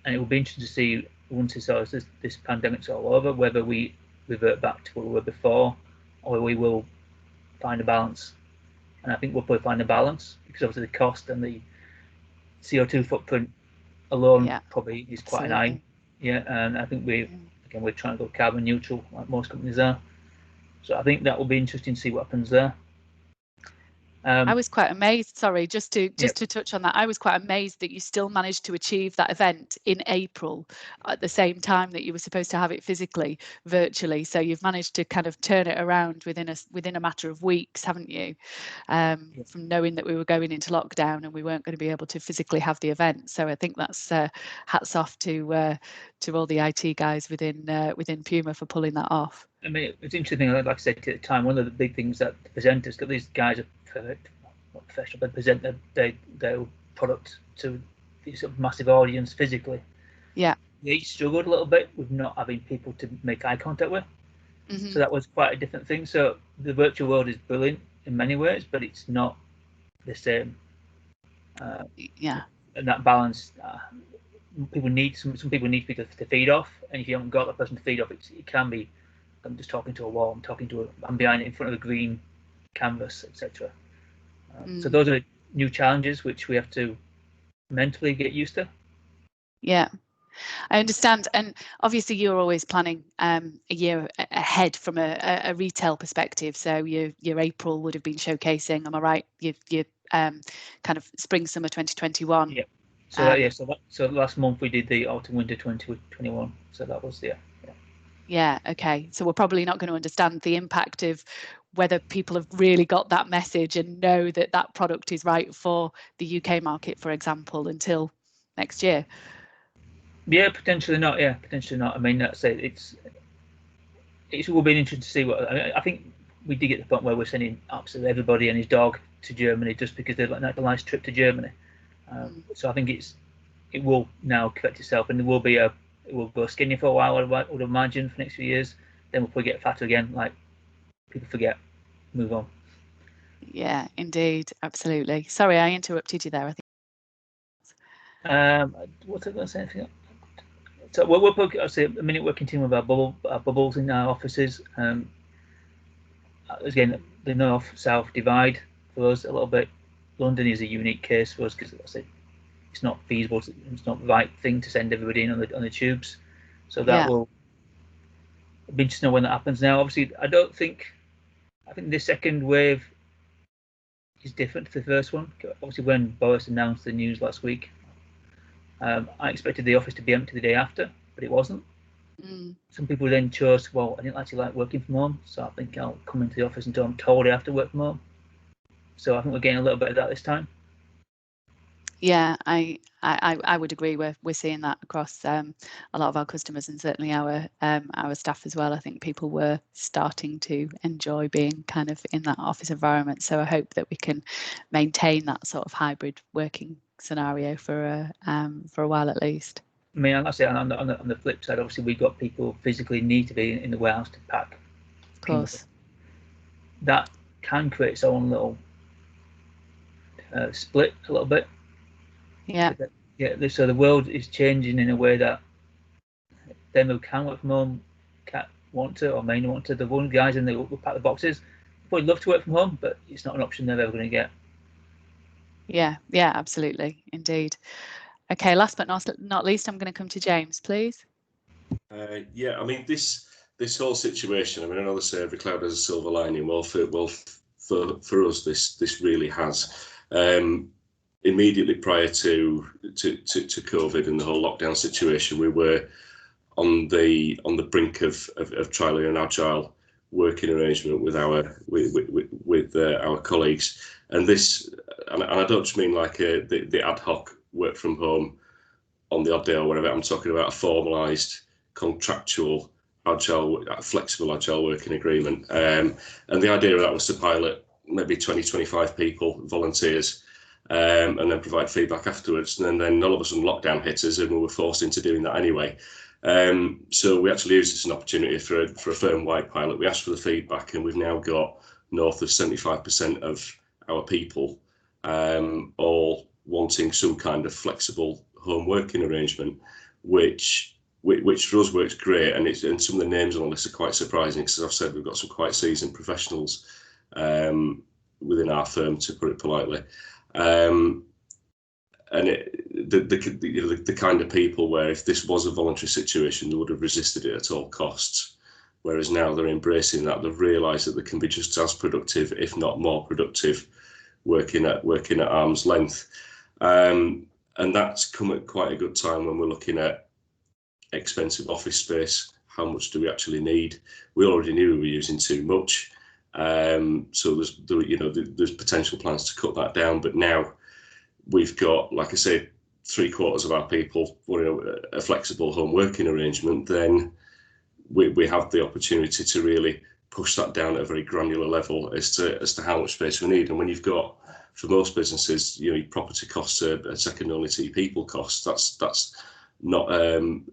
and it will be interesting to see once this pandemic's all over, whether we revert back to what we were before, or we will find a balance. And I think we'll probably find a balance, because obviously the cost and the CO2 footprint alone probably is quite high. Yeah, and I think we're trying to go carbon neutral like most companies are. So I think that will be interesting to see what happens there. I was quite amazed, sorry, just to touch on that, I was quite amazed that you still managed to achieve that event in April at the same time that you were supposed to have it physically, virtually. So you've managed to kind of turn it around within a matter of weeks, haven't you? From knowing that we were going into lockdown and we weren't going to be able to physically have the event. So I think that's hats off to all the IT guys within Puma for pulling that off. I mean, it's interesting, like I said at the time, one of the big things that the presenters, because these guys are not professional, but present their product to these sort of massive audience physically. Yeah. They struggled a little bit with not having people to make eye contact with. So that was quite a different thing. So the virtual world is brilliant in many ways, but it's not the same. And that balance, some people need people to feed off, and if you haven't got that person to feed off, it can be, I'm just talking to a wall, I'm behind it in front of a green canvas, etc. So those are new challenges which we have to mentally get used to. Yeah, I understand, and obviously you're always planning a year ahead from a retail perspective. So your April would have been showcasing, am I right? Your kind of spring summer 2021. Yeah. So last month we did the autumn winter 2021. So that was Yeah, okay. So we're probably not going to understand the impact of whether people have really got that message and know that that product is right for the UK market, for example, until next year. Yeah, potentially not. Yeah, potentially not. I mean, that's it. It will be interesting to see what. I think we did get to the point where we're sending absolutely everybody and his dog to Germany just because they'd like a nice trip to Germany. So I think it will now correct itself, and it will go skinny for a while, I would imagine, for the next few years. Then we'll probably get fatter again, like people forget, move on. Yeah, indeed, absolutely. Sorry, I interrupted you there, I think. What's I going to say? So we'll put, I'll say, a minute we're continuing with our bubbles in our offices. Again, the north-south divide for us a little bit. London is a unique case for us because it's not feasible. It's not the right thing to send everybody in on the tubes. So that will be interesting to know when that happens. Now, obviously, I think the second wave is different to the first one. Obviously, when Boris announced the news last week, I expected the office to be empty the day after, but it wasn't. Some people then chose, well, I didn't actually like working from home, so I think I'll come into the office until I'm told I have to work from home. So I think we're getting a little bit of that this time. Yeah, I would agree. We're seeing that across a lot of our customers, and certainly our staff as well. I think people were starting to enjoy being kind of in that office environment. So I hope that we can maintain that sort of hybrid working scenario for a while at least. I mean, I say on the flip side, obviously we've got people physically need to be in the warehouse to pack. Of course. That can create its own little split a little bit. Yeah. So the world is changing in a way that them who can work from home can't want to or may not want to. The one guys in the will pack the boxes would love to work from home, but it's not an option they're ever going to get. Yeah, absolutely, indeed. Okay, last but not least, I'm going to come to James, please. Yeah, I mean this whole situation. I mean, I know they say every cloud has a silver lining. Well, for us, this really has. Immediately prior to COVID and the whole lockdown situation, we were on the brink of trialing an agile working arrangement with our colleagues, and I don't just mean like the ad hoc work from home on the odd day or whatever. I'm talking about a formalised contractual flexible agile working agreement, and the idea of that was to pilot maybe 20-25 people, volunteers. And then provide feedback afterwards. And then all of a sudden lockdown hit us and we were forced into doing that anyway. So we actually used it as an opportunity for a firm-wide pilot. We asked for the feedback and we've now got north of 75% of our people all wanting some kind of flexible home working arrangement, which for us works great. And some of the names on the list are quite surprising because, as I've said, we've got some quite seasoned professionals within our firm, to put it politely. And the kind of people where if this was a voluntary situation, they would have resisted it at all costs. Whereas now they're embracing that. They've realised that they can be just as productive, if not more productive, working at arm's length. And that's come at quite a good time when we're looking at expensive office space. How much do we actually need? We already knew we were using too much. So there's potential plans to cut that down, but now we've got, like I say, 3/4 of our people wanting a flexible home working arrangement. Then we have the opportunity to really push that down at a very granular level as to how much space we need. And when you've got, for most businesses, your property costs are second only to your people costs. That's not an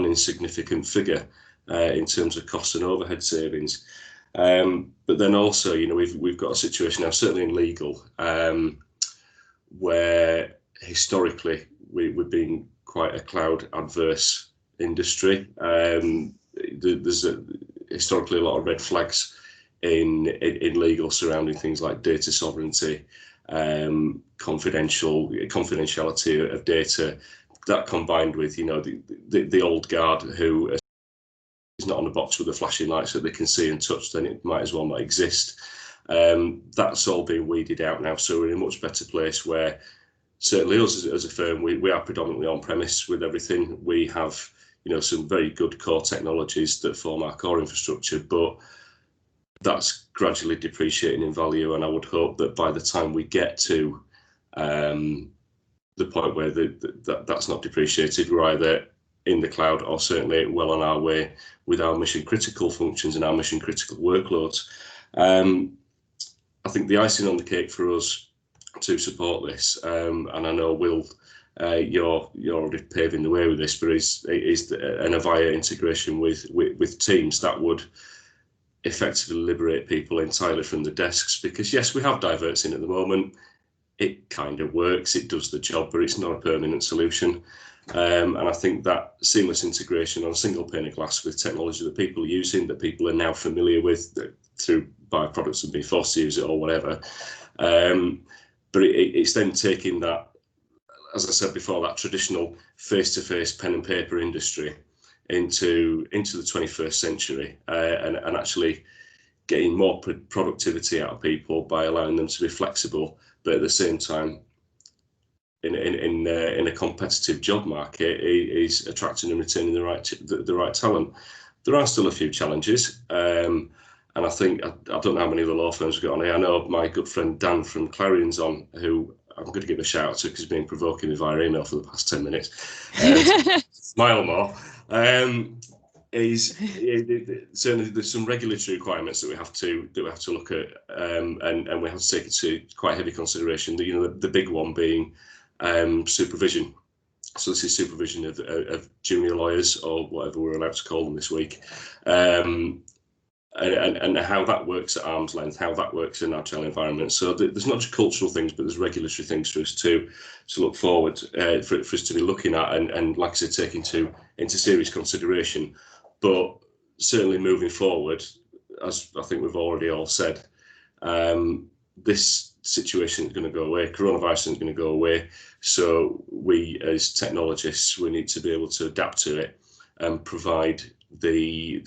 insignificant figure in terms of costs and overhead savings. But then also, we've got a situation now, certainly in legal, where historically we've been quite a cloud adverse industry. There's historically a lot of red flags in legal surrounding things like data sovereignty, confidentiality of data. That combined with the old guard who is not on a box with a flashing light so they can see and touch, then it might as well not exist. That's all being weeded out now, so we're in a much better place where certainly us as a firm, we are predominantly on premise with everything. We have some very good core technologies that form our core infrastructure, but that's gradually depreciating in value, and I would hope that by the time we get to the point where that's not depreciated, we're either in the cloud or certainly well on our way with our mission critical functions and our mission critical workloads. I think the icing on the cake for us to support this, and I know Will, you're already paving the way with this, but is an Avaya integration with Teams that would effectively liberate people entirely from the desks. Because yes, we have diverts in at the moment. It kind of works, it does the job, but it's not a permanent solution. And I think that seamless integration on a single pane of glass with technology that people are using, that people are now familiar with, that to buy products and be forced to use it or whatever. But it's then taking that, as I said before, that traditional face-to-face pen and paper industry into the 21st century, and actually getting more productivity out of people by allowing them to be flexible, but at the same time, in a competitive job market, is attracting and retaining the right talent. There are still a few challenges, and I think I don't know how many of the law firms have got on here. I know my good friend Dan from Clarion's on, who I'm going to give a shout out to because he's been provoking me via email for the past 10 minutes. Smile more. Certainly there's some regulatory requirements that we have to look at, and we have to take into quite heavy consideration. The big one being supervision. So this is supervision of junior lawyers, or whatever we're allowed to call them this week, and how that works at arm's length, how that works in agile environments. So there's not just cultural things, but there's regulatory things for us to look forward, for us to be looking at, and like I said, taking into serious consideration. But certainly moving forward, as I think we've already all said, this situation is going to go away. Coronavirus isn't going to go away. So we, as technologists, we need to be able to adapt to it and provide the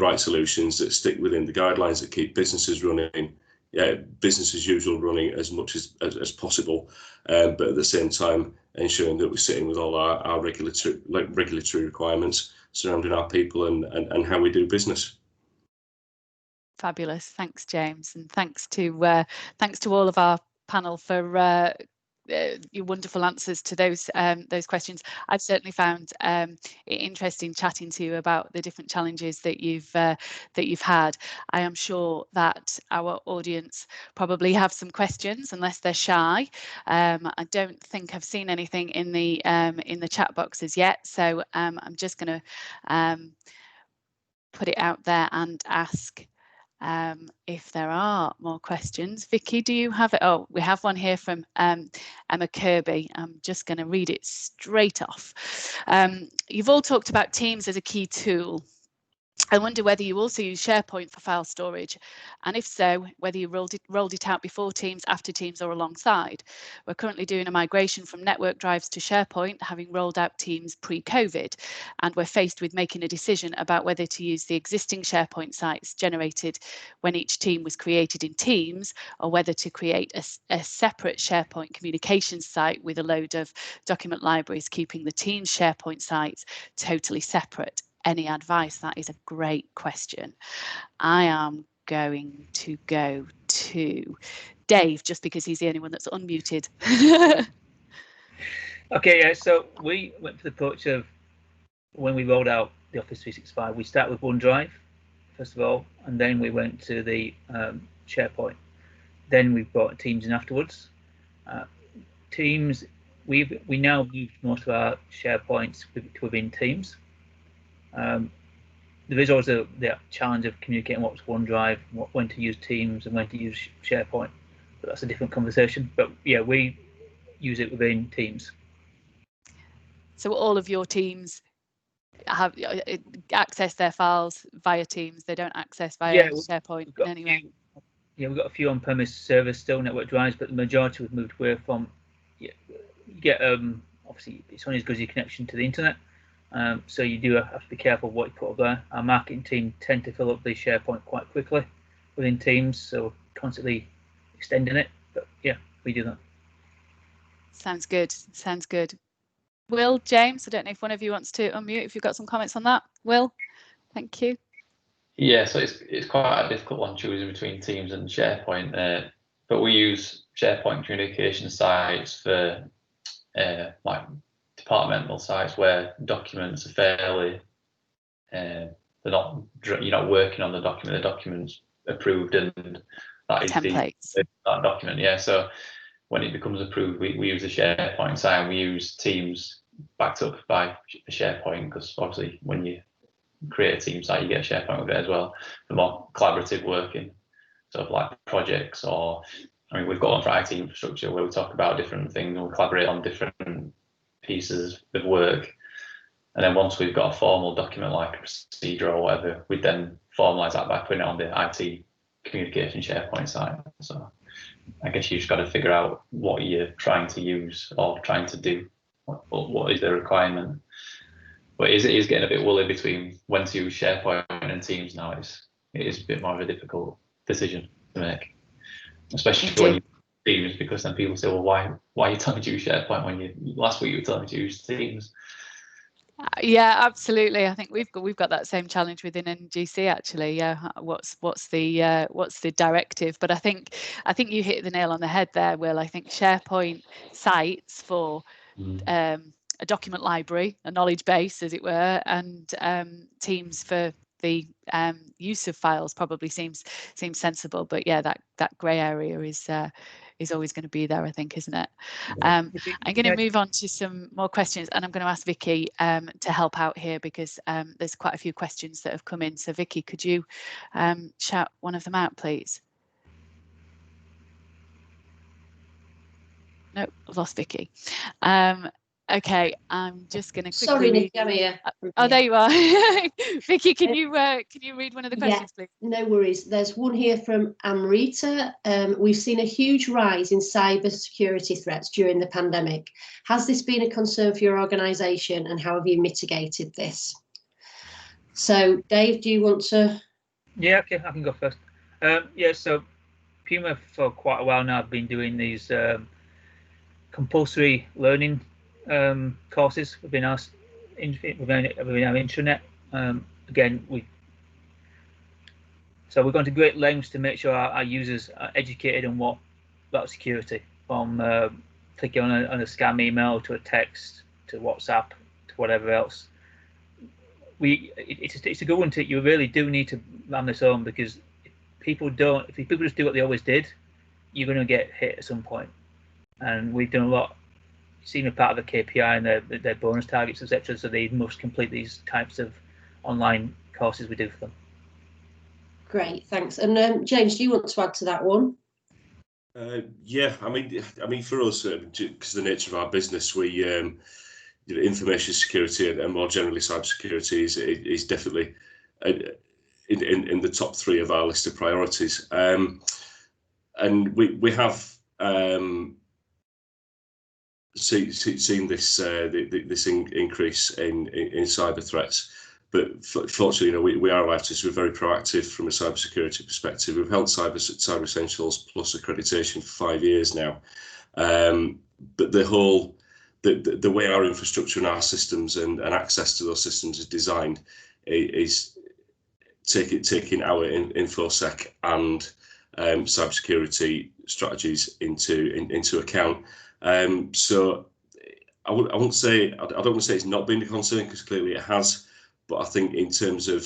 right solutions that stick within the guidelines that keep businesses running, business as usual running as much as possible, but at the same time ensuring that we're sitting with all our regulatory requirements surrounding our people and how we do business. Fabulous. Thanks, James, and thanks to all of our panel for your wonderful answers to those questions. I've certainly found it interesting chatting to you about the different challenges that you've had. I am sure that our audience probably have some questions, unless they're shy. I don't think I've seen anything in the chat boxes yet, so I'm just going to put it out there and ask if there are more questions. Vicky, do you have it? Oh, we have one here from Emma Kirby. I'm just going to read it straight off. You've all talked about Teams as a key tool. I wonder whether you also use SharePoint for file storage, and if so, whether you rolled it out before Teams, after Teams, or alongside. We're currently doing a migration from network drives to SharePoint, having rolled out Teams pre-COVID, and we're faced with making a decision about whether to use the existing SharePoint sites generated when each team was created in Teams, or whether to create a separate SharePoint communications site with a load of document libraries, keeping the Teams SharePoint sites totally separate. Any advice? That is a great question. I am going to go to Dave, just because he's the only one that's unmuted. Okay, yeah, so we went for the approach of, when we rolled out the Office 365, we started with OneDrive, first of all, and then we went to the SharePoint. Then we brought Teams in afterwards. Teams, we now moved most of our SharePoints within Teams. There is also the challenge of communicating what's OneDrive, when to use Teams and when to use SharePoint, but that's a different conversation. But yeah, we use it within Teams. So all of your teams have access their files via Teams. They don't access via SharePoint in any way. Yeah, we've got a few on-premise servers still, network drives, but the majority we've moved away from. You get obviously it's only as good as your connection to the internet. So you do have to be careful what you put up there. Our marketing team tend to fill up the SharePoint quite quickly within Teams, so constantly extending it. But yeah, we do that. Sounds good. Sounds good. Will, James, I don't know if one of you wants to unmute if you've got some comments on that. Will, thank you. Yeah, so it's quite a difficult one choosing between Teams and SharePoint, but we use SharePoint communication sites for like departmental sites where documents are fairly, you're not working on the document's approved, and that is templates. That document. Yeah, so when it becomes approved, we use a SharePoint site, and we use Teams backed up by SharePoint, because obviously when you create a team site, you get a SharePoint with it as well for more collaborative working, sort of like projects, or I mean, we've got one for IT infrastructure where we talk about different things and we collaborate on different pieces of work, and then once we've got a formal document like a procedure or whatever, we then formalize that by putting it on the IT communication SharePoint site. So I guess you just got to figure out what you're trying to use or trying to do. What is the requirement? But it is getting a bit woolly between when to use SharePoint and Teams now. It is a bit more of a difficult decision to make, especially when you use Teams, because then people say, well, why are you telling me to use SharePoint when last week you were telling me to use Teams? Yeah, absolutely. I think we've got that same challenge within NGC actually. Yeah, what's the directive? But I think you hit the nail on the head there, Will. I think SharePoint sites for a document library, a knowledge base, as it were, and Teams for the use of files probably seems sensible. But yeah, that grey area is always going to be there, I think, isn't it? I'm going to move on to some more questions, and I'm going to ask Vicky to help out here, because there's quite a few questions that have come in. So Vicky, could you shout one of them out, please? No, I've lost Vicky. Okay, I'm just going to quickly. Sorry, Nick, I'm here. Oh, there you are. Vicky, can you read one of the questions, please? No worries. There's one here from Amrita. We've seen a huge rise in cyber security threats during the pandemic. Has this been a concern for your organisation, and how have you mitigated this? So, Dave, do you want to? Yeah, okay, I can go first. Yeah, so Puma for quite a while now have been doing these compulsory learning courses within our intranet. Again, we're going to great lengths to make sure our users are educated on what about security, from clicking on a scam email to a text to WhatsApp to whatever else. It's a good one. You really do need to ram this home, because if people just do what they always did, you're going to get hit at some point. And we've done a lot. Seen a part of the KPI and their bonus targets, etc. So they must complete these types of online courses we do for them. Great, thanks. And James, do you want to add to that one? Yeah, I mean, for us, because of the nature of our business, we information security and more generally cybersecurity is definitely in the top 3 of our list of priorities. And we have seen this increase in cyber threats, but fortunately, we are Livetis. We're very proactive from a cybersecurity perspective. We've held Cyber Essentials Plus accreditation for 5 years now, but the way our infrastructure and our systems and access to those systems is designed is taking our infosec and cybersecurity strategies into account. So I don't want to say it's not been a concern, because clearly it has, but I think in terms of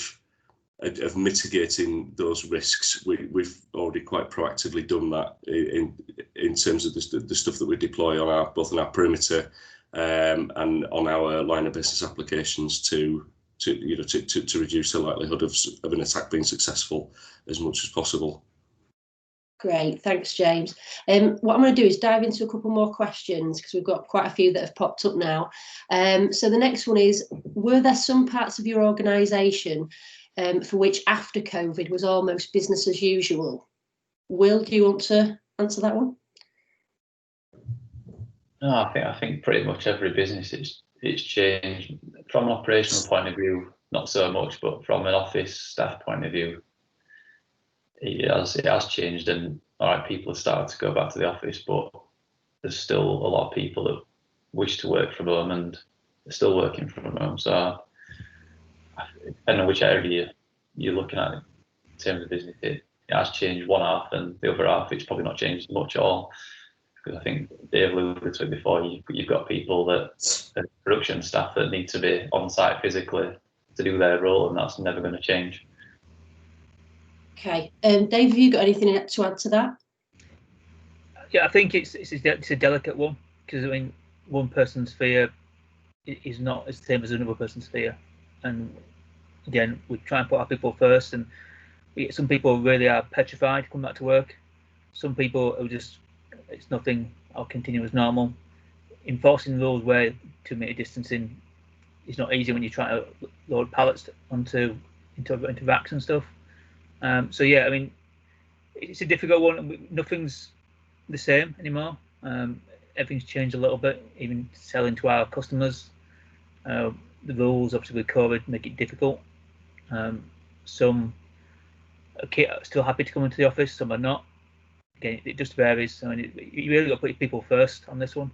mitigating those risks, we've already quite proactively done that in terms of the stuff that we deploy on both on our perimeter and on our line of business applications to reduce the likelihood of an attack being successful as much as possible. Great, thanks, James. What I'm going to do is dive into a couple more questions, because we've got quite a few that have popped up now. So the next one is, were there some parts of your organisation for which after COVID was almost business as usual? Will, do you want to answer that one? No, I think pretty much every business it's changed. From an operational point of view, not so much, but from an office staff point of view, it has changed, and all right, people have started to go back to the office, but there's still a lot of people that wish to work from home, and they're still working from home. So depending on which area you're looking at in terms of business, it has changed one half, and the other half it's probably not changed much at all. Because I think Dave alluded to it before, you've got people that production staff that need to be on site physically to do their role, and that's never going to change. Okay, Dave, have you got anything to add to that? Yeah, I think it's a delicate one, because I mean, one person's fear is not the same as another person's fear, and again, we try and put our people first, and some people really are petrified to come back to work. Some people are just, it's nothing, I'll continue as normal. Enforcing rules where 2 meter distancing is not easy when you try to load pallets into racks and stuff. So yeah, I mean, it's a difficult one. Nothing's the same anymore. Everything's changed a little bit, even selling to our customers. The rules, obviously, with COVID make it difficult. Some are still happy to come into the office, some are not. Again, it just varies. I mean, you really got to put people first on this one.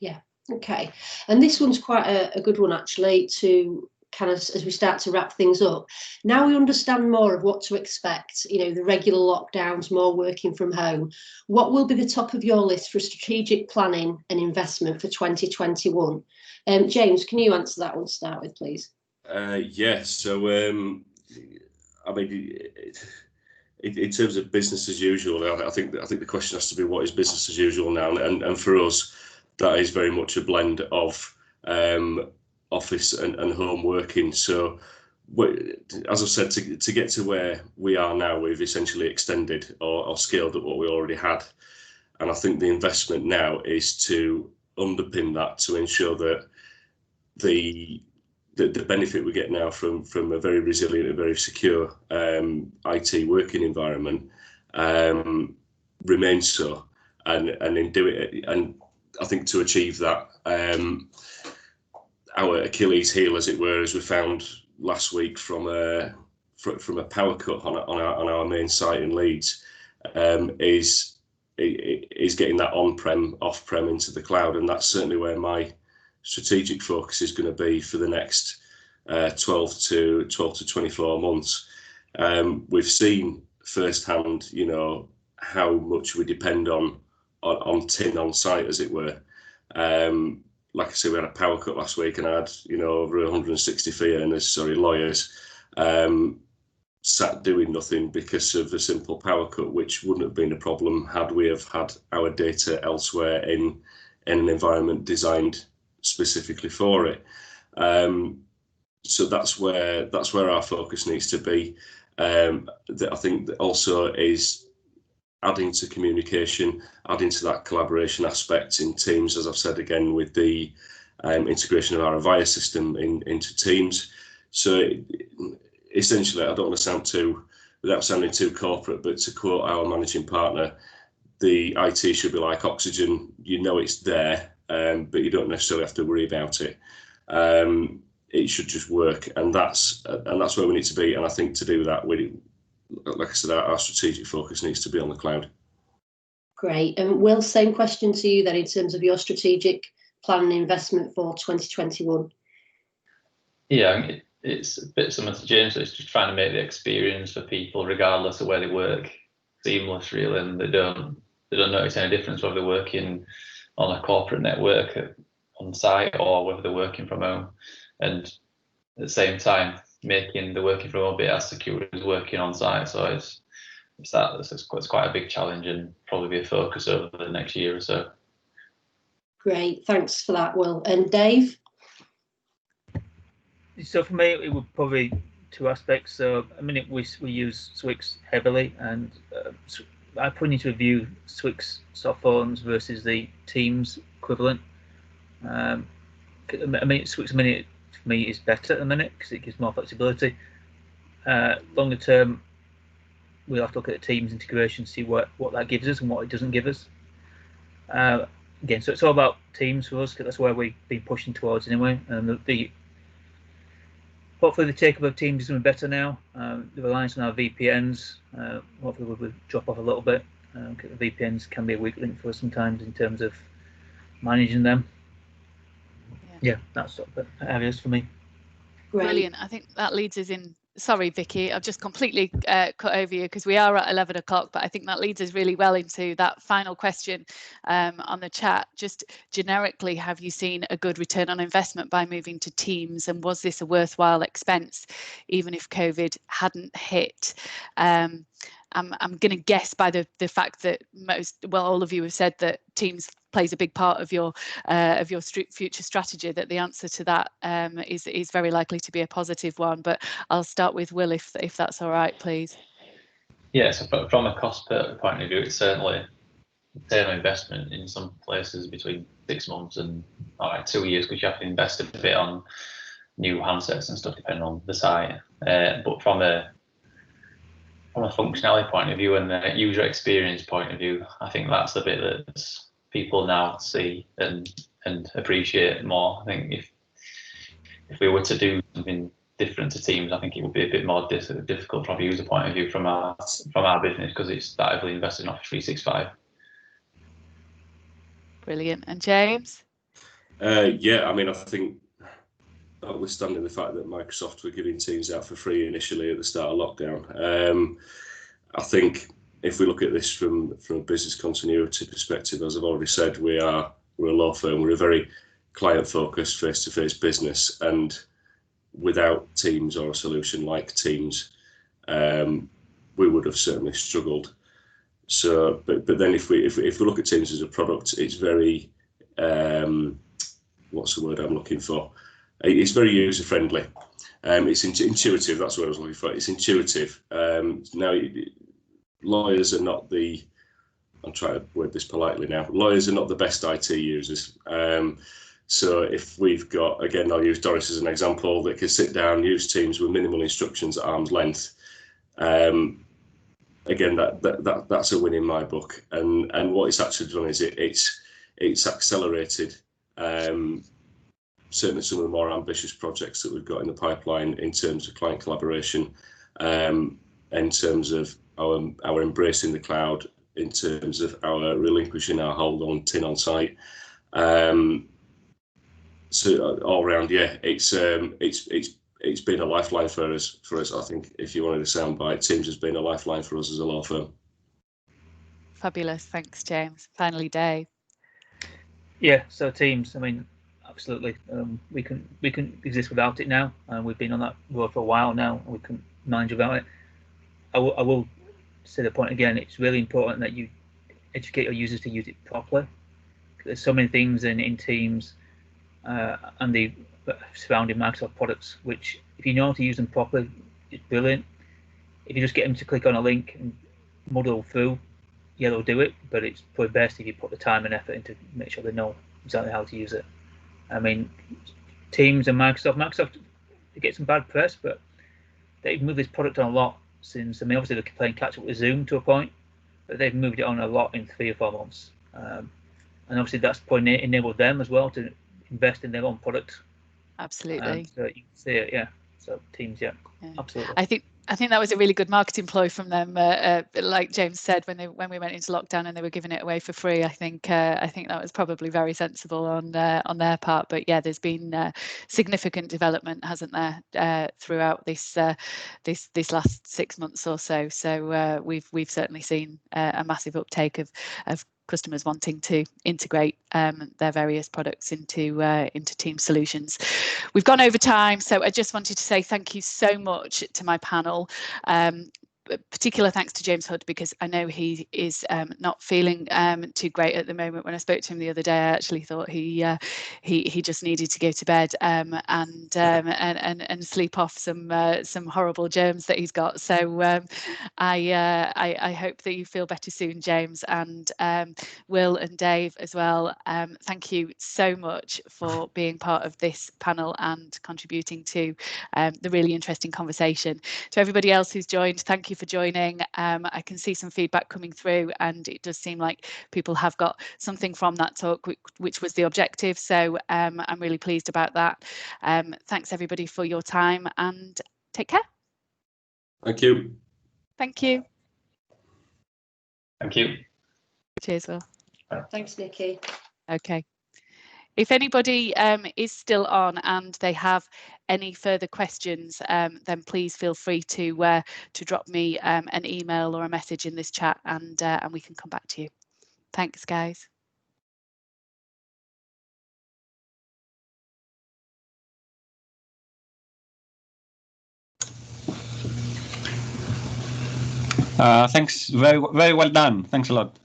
Yeah, okay. And this one's quite a good one, actually, to kind of, as we start to wrap things up. Now we understand more of what to expect, you know, the regular lockdowns, more working from home. What will be the top of your list for strategic planning and investment for 2021? James, can you answer that one to start with, please? Yes. So, I mean, in terms of business as usual, I think the question has to be, what is business as usual now? And for us, that is very much a blend of office and home working. So, as I've said, to get to where we are now, we've essentially extended or scaled up what we already had. And I think the investment now is to underpin that, to ensure that the benefit we get now from a very resilient and very secure IT working environment remains so, and in doing it, and I think to achieve that, our Achilles heel, as it were, as we found last week from a power cut on our main site in Leeds, is getting that on-prem, off-prem into the cloud, and that's certainly where my strategic focus is going to be for the next 12 to 24 months. We've seen firsthand, you know, how much we depend on tin on site, as it were. Like I said, we had a power cut last week, and I had, you know, over 160 fee earners, lawyers, sat doing nothing because of a simple power cut, which wouldn't have been a problem had we have had our data elsewhere in an environment designed specifically for it. So that's where our focus needs to be. That I think that also is adding to communication, adding to that collaboration aspect in Teams, as I've said again, with the integration of our Avaya system into Teams. So essentially, I don't want to sound without sounding too corporate, but to quote our managing partner, the IT should be like oxygen. You know it's there, but you don't necessarily have to worry about it. It should just work, and that's where we need to be. And I think to do that, like I said, our strategic focus needs to be on the cloud. Great. And Will, same question to you then, in terms of your strategic plan and investment for 2021. Yeah, I mean, it's a bit similar to James. It's just trying to make the experience for people, regardless of where they work, seamless, really, and they don't notice any difference whether they're working on a corporate network on site or whether they're working from home. And at the same time, making the working from home bit as secure as working on site. So it's quite a big challenge, and probably be a focus over the next year or so. Great, thanks for that, Will. And Dave? So for me, it would probably two aspects. So I mean, we use Swix heavily, and I put into review Swix soft phones versus the Teams equivalent. I mean, Swix Mini for me is better at the minute because it gives more flexibility. Longer term, we'll have to look at the Teams integration, see what that gives us and what it doesn't give us. Again, so it's all about Teams for us, because that's where we've been pushing towards anyway. And hopefully the take-up of Teams is doing better now. The reliance on our VPNs hopefully will drop off a little bit. The VPNs can be a weak link for us sometimes in terms of managing them. Yeah, that's sort of the areas for me. Brilliant. I think that leads us in. Sorry, Vicky, I've just completely cut over you because we are at 11 o'clock, but I think that leads us really well into that final question on the chat. Just generically, have you seen a good return on investment by moving to Teams, and was this a worthwhile expense, even if COVID hadn't hit? I'm going to guess by the fact that all of you have said that Teams plays a big part of your future strategy, that the answer to that is very likely to be a positive one. But I'll start with Will, if that's all right, please. Yeah, so from a cost point of view, it's certainly return on investment in some places between 6 months and 2 years, because you have to invest a bit on new handsets and stuff depending on the site. But from a from a functionality point of view and the user experience point of view, I think that's the bit that people now see and appreciate more. I think if we were to do something different to Teams, I think it would be a bit more difficult from a user point of view from our business, because it's that heavily invested in Office 365. Brilliant. And James? Yeah, I mean, I think, notwithstanding the fact that Microsoft were giving Teams out for free initially at the start of lockdown, I think if we look at this from a business continuity perspective, as I've already said, we're a law firm. We're a very client-focused, face-to-face business, and without Teams or a solution like Teams, we would have certainly struggled. So, but then if we look at Teams as a product, it's very what's the word I'm looking for? It's very user friendly. It's intuitive. That's what I was looking for. It's intuitive. Now, lawyers are not the. I'm trying to word this politely now. Lawyers are not the best IT users. So if we've got, again, I'll use Doris as an example, that can sit down, use Teams with minimal instructions at arm's length. Again, that's a win in my book. And what it's actually done is it's accelerated certainly some of the more ambitious projects that we've got in the pipeline in terms of client collaboration, in terms of our embracing the cloud, in terms of our relinquishing our hold on tin on site. So all around, yeah, it's been a lifeline for us. I think if you wanted a soundbite, Teams has been a lifeline for us as a law firm. Fabulous, thanks, James. Finally, Dave. Yeah, so Teams, I mean, absolutely. We can exist without it now, and we've been on that road for a while now, and we can manage without it. I will say the point again. It's really important that you educate your users to use it properly. There's so many things in Teams and the surrounding Microsoft products, which if you know how to use them properly, it's brilliant. If you just get them to click on a link and muddle through, yeah, they'll do it, but it's probably best if you put the time and effort into make sure they know exactly how to use it. I mean, Teams and Microsoft, they get some bad press, but they've moved this product on a lot since, I mean, obviously they're playing catch up with Zoom to a point, but they've moved it on a lot in 3 or 4 months. And obviously that's probably enabled them as well to invest in their own product. Absolutely. So you can see it, yeah. So Teams, yeah, absolutely. I think that was a really good marketing ploy from them. Like James said, when we went into lockdown and they were giving it away for free, I think that was probably very sensible on their part. But yeah, there's been significant development, hasn't there, throughout this last 6 months or so. So we've certainly seen a massive uptake of customers wanting to integrate their various products into Team solutions. We've gone over time, so I just wanted to say thank you so much to my panel. Particular thanks to James Hood, because I know he is not feeling too great at the moment. When I spoke to him the other day, I actually thought he just needed to go to bed and sleep off some horrible germs that he's got. So I hope that you feel better soon, James, and Will and Dave as well. Thank you so much for being part of this panel and contributing to the really interesting conversation. To everybody else who's joined, thank you for joining. I can see some feedback coming through, and it does seem like people have got something from that talk, which was the objective. So I'm really pleased about that. Thanks everybody for your time, and take care. Thank you. Thank you. Thank you. Cheers, Will. Thanks, Nikki. Okay. If anybody is still on and they have any further questions, then please feel free to drop me an email or a message in this chat, and we can come back to you. Thanks, guys. Thanks. Very well done. Thanks a lot.